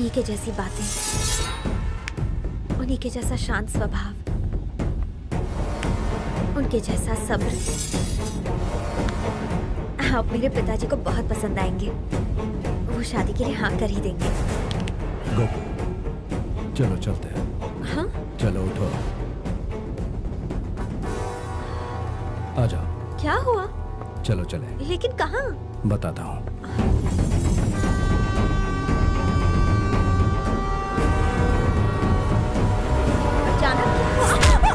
उन्हीं के जैसी बातें, उन्हीं के जैसा शांत स्वभाव, उनके जैसा सब्र। आप मेरे पिताजी को बहुत पसंद आएंगे। वो शादी के लिए हाँ कर ही देंगे। गोपू, चलो चलते हैं। हाँ? चलो उठो, आ जाओ। क्या हुआ? चलो चले। लेकिन कहाँ? बताता हूँ। अचानक क्या हुआ?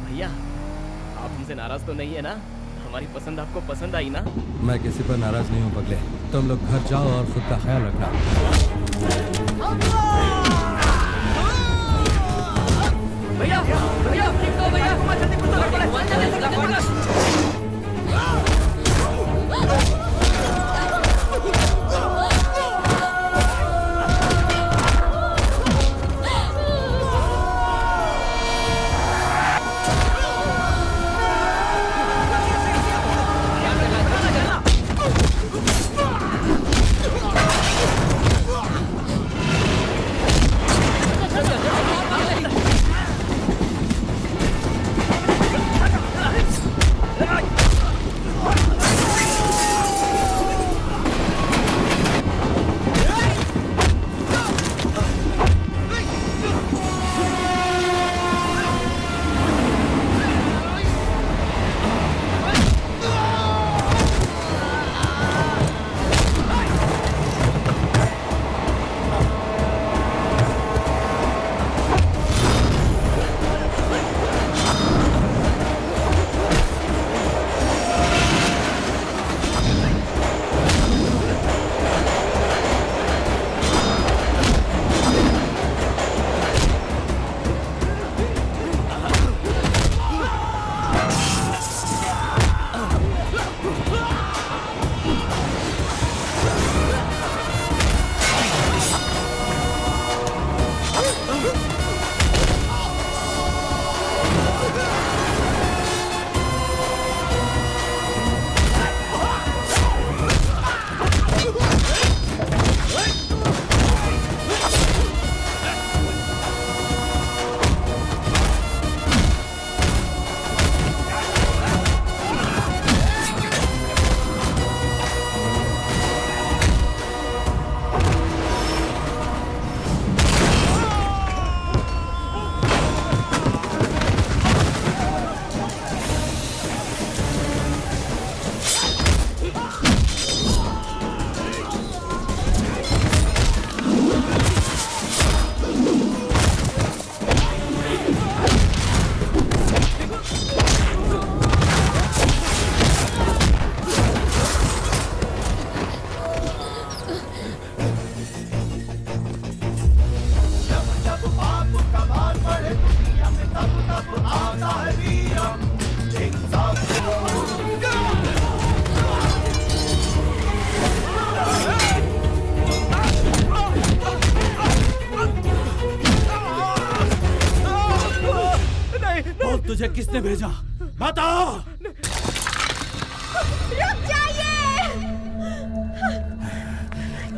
भैया, आप हमसे नाराज तो नहीं है ना? हमारी पसंद आपको पसंद आई ना? मैं किसी पर नाराज नहीं हूँ पगले। तुम लोग घर जाओ और खुद का ख्याल रखना। भैया, भैया, भैया, बोल, तुझे किसने भेजा? बताओ। रुक जाइए!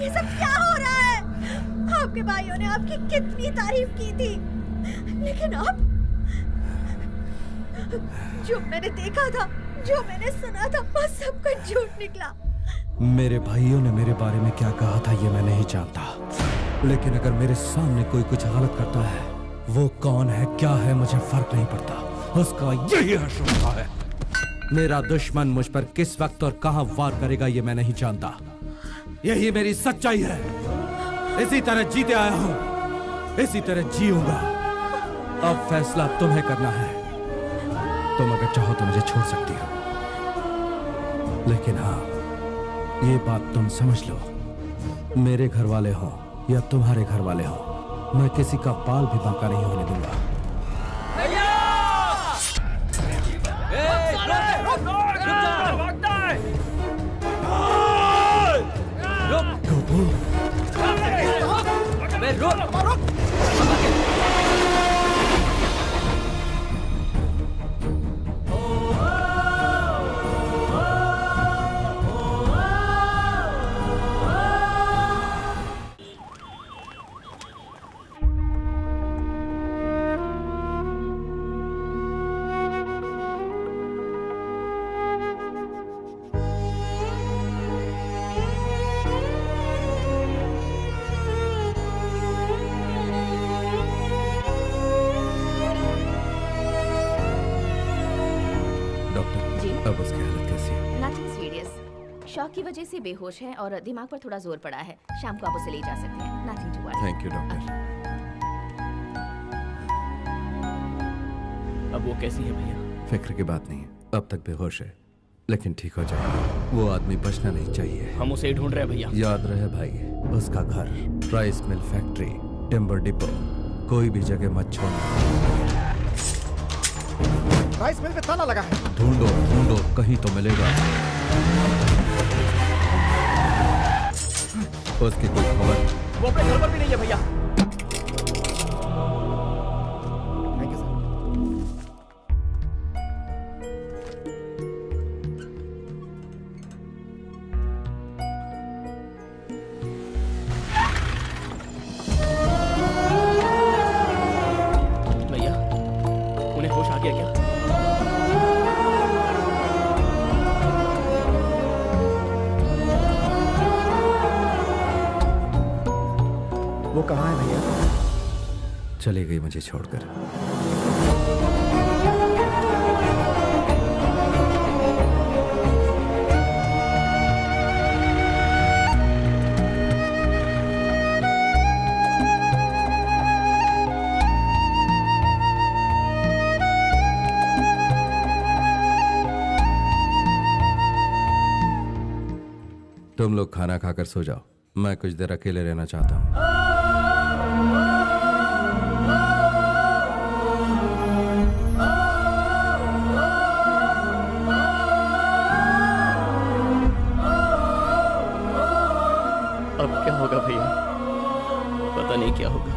ये सब क्या हो रहा है? आपके भाइयों ने आपकी कितनी तारीफ की थी, लेकिन अब जो मैंने देखा था, जो मैंने सुना था, वो सब कुछ झूठ निकला। मेरे भाइयों ने मेरे बारे में क्या कहा था ये मैं नहीं जानता, लेकिन अगर मेरे सामने कोई कुछ गलत करता है, वो कौन है क्या है मुझे फर्क नहीं पड़ता, उसका यही हश्र होता है। मेरा दुश्मन मुझ पर किस वक्त और कहां वार करेगा ये मैं नहीं जानता। यही मेरी सच्चाई है। इसी तरह जीते आया हूं, इसी तरह जीऊंगा। अब फैसला तुम्हें करना है। तुम अगर चाहो तो मुझे छोड़ सकती हो, लेकिन हाँ, ये बात तुम समझ लो, मेरे घर वाले हों या तुम्हारे घर वाले हों, मैं किसी का बाल भी बांका नहीं होने दूंगा। अब उसकी हालत कैसी है? Nothing serious. शॉक की वजह से बेहोश है और दिमाग पर थोड़ा जोर पड़ा है। शाम को आप उसे ले जा सकते हैं। Nothing to worry. Thank you doctor. अब वो कैसी है भैया? फिक्र की बात नहीं है, अब तक बेहोश है, लेकिन ठीक हो जाएगा। वो आदमी बचना नहीं चाहिए। हम उसे ही ढूंढ रहे हैं भैया। याद रहे भाई, उसका घर, rice mill factory, timber depot, कोई भी जगह मत छोड़ना। राइस मिल पे ताला लगा है। ढूंढो ढूंढो, कहीं तो मिलेगा। उसकी कोई खबर? वो अपने घर पर भी नहीं है भैया। Thank you sir. भैया उन्हें होश आ गया क्या? वो कहाँ है भैया? चली गई मुझे छोड़कर। तुम लोग खाना खाकर सो जाओ, मैं कुछ देर अकेले रहना चाहता हूँ। अब क्या होगा भैया? पता नहीं क्या होगा।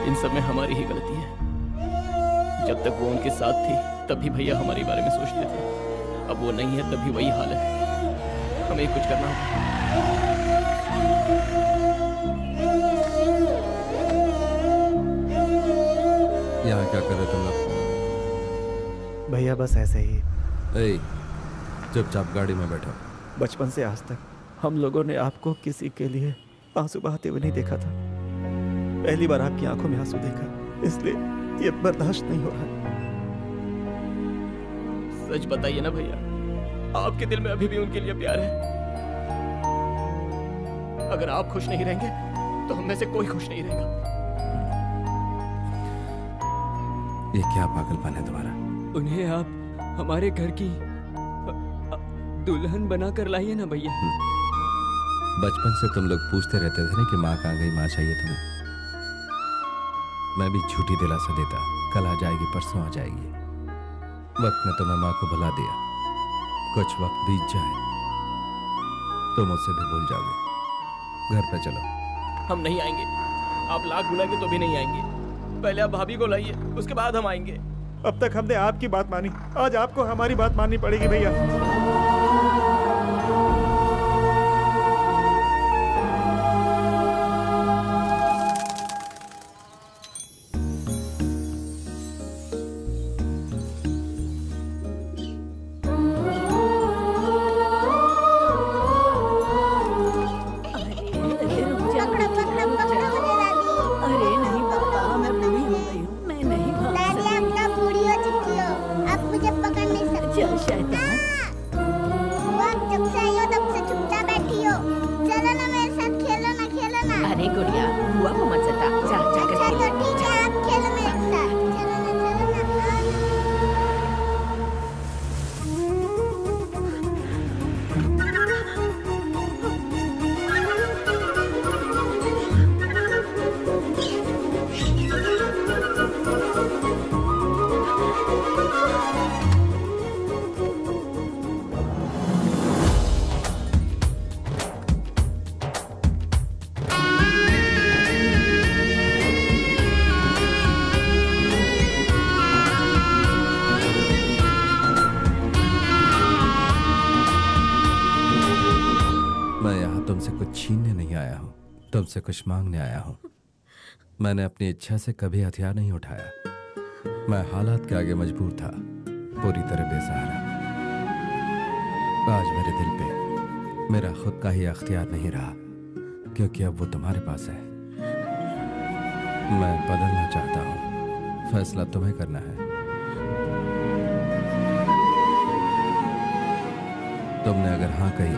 इन सब में हमारी ही गलती है। जब तक वो उनके साथ थी तभी भैया हमारे बारे में सोचते थे। अब वो नहीं है तभी वही हाल है। हमें कुछ करना होगा। यहाँ क्या कर रहे तुम लोग? भैया बस ऐसे ही। ए, चुपचाप गाड़ी में बैठो। बचपन से आज तक हम लोगों ने आपको किसी के लिए आंसू बहाते हुए नहीं देखा था। पहली बार आपकी आंखों में आंसू देखा, इसलिए ये बर्दाश्त नहीं हो रहा। सच बताइए ना भैया, आपके दिल में अभी भी उनके लिए प्यार है? अगर आप खुश नहीं रहेंगे तो हम में से कोई खुश नहीं रहेगा। ये क्या पागलपन है तुम्हारा? उन्हें आप हमारे घर की दुल्हन बनाकर लाइए ना भैया। बचपन से तुम लोग पूछते रहते थे ना कि माँ कहाँ गई, माँ चाहिए तुम्हें। मैं भी झूठी दिलासा देता, कल आ जाएगी, परसों आ जाएगी। वक्त ने तुम्हें माँ को भुला दिया। कुछ वक्त बीत जाए तो मुझसे भी भूल जाओगे। घर पे चलो। हम नहीं आएंगे। आप लाख बुलाएंगे तो भी नहीं आएंगे। पहले आप भाभी को लाइए, उसके बाद हम आएंगे। अब तक हमने आपकी बात मानी, आज आपको हमारी बात माननी पड़ेगी भैया। अरे नहीं पापा, मैं बूढ़ी हो गई हूँ, मैं नहीं भाग दादी सकती। आप तो बूढ़ी हो चुकी हो, आप मुझे पकड़ नहीं सकती। चल शैतान। वो आप जब से आई हो तब से चुपचाप बैठी हो। चलो ना मेरे साथ खेलो ना। अरे गुड़िया, बुआ को मत सता। जा जाकर अच्छा खेल। तो ठीक है, आप खेलो मेरे साथ। चलो ना। आपसे कुछ मांगने आया हूँ। मैंने अपनी इच्छा से कभी हथियार नहीं उठाया। मैं हालात के आगे मजबूर था, पूरी तरह बेसहारा। आज मेरे दिल पे मेरा खुद का ही अख्तियार नहीं रहा, क्योंकि अब वो तुम्हारे पास है। मैं बदलना चाहता हूँ, फैसला तुम्हें करना है। तुमने अगर हाँ कही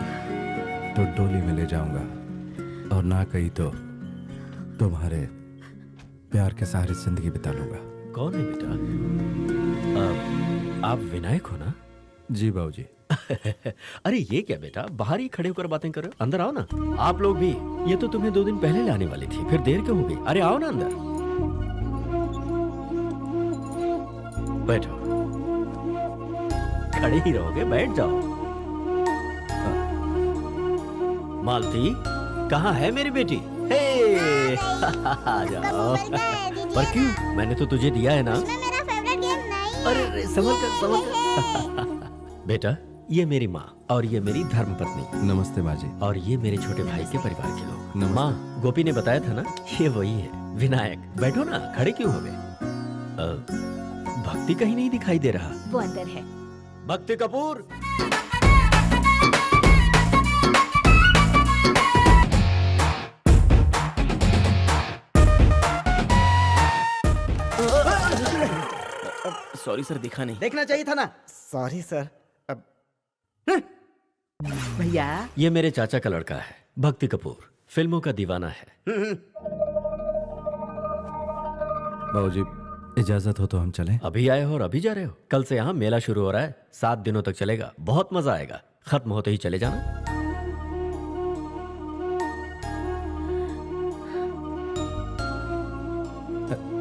तो डोली में ले जाऊंगा, और ना कही तो तुम्हारे प्यार के सहारे जिंदगी बिता लूंगा। कौन है बेटा? आप विनायक हो ना? जी बाबूजी। अरे ये क्या बेटा, बाहर ही खड़े होकर बातें कर रहे हो? अंदर आओ ना। आप लोग भी। ये तो तुम्हें 2 दिन पहले लाने वाली थी, फिर देर क्यों हो गई? अरे आओ ना अंदर, बैठो। खड़े ही रहोगे? बैठ जाओ। मालती, कहाँ है मेरी बेटी? हे आ जाओ। पर क्यों? मैंने तो तुझे दिया है ना। मेरा फेवरेट गेम नहीं। अरे समझ कर। बेटा, ये मेरी माँ और ये मेरी धर्मपत्नी। नमस्ते माँ जी। और ये मेरे छोटे भाई के परिवार के लोग। नमस्ते। माँ, गोपी ने बताया था ना, ये वही है विनायक। बैठो ना, खड़े क्यों हो गए? भक्ति कहीं नहीं दिखाई दे रहा। वो अंदर है। भक्ति कपूर। सॉरी सर, दिखा नहीं। देखना चाहिए था ना। Sorry sir. अब भैया ये मेरे चाचा का लड़का है, भक्ति कपूर। फिल्मों का दीवाना है। बाबूजी, इजाजत हो तो हम चलें? अभी आए हो और अभी जा रहे हो? कल से यहाँ मेला शुरू हो रहा है, 7 दिनों तक चलेगा। बहुत मजा आएगा। खत्म होते ही चले जाना।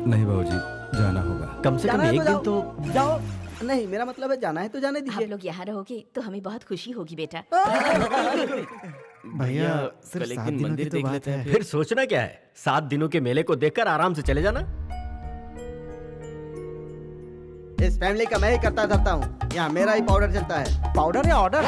नहीं बाबूजी, जाना होगा। कम से कम जाना है एक दिन जाओ। तो। जाओ। नहीं, मेरा मतलब है जाना है तो जाने आप दीजिए। लोग यहाँ रहोगे तो हमें बहुत खुशी होगी बेटा। भैया सिर्फ कल एक 7 दिन दिनों की मंदिर तो देख बात लेते हैं। है। फिर सोचना क्या है? 7 दिनों के मेले को देखकर आराम से चले जाना। इस फैमिली का मैं ही करता धरता हूँ। यहाँ मेरा ही पाउडर चलता है। पाउडर या ऑर्डर?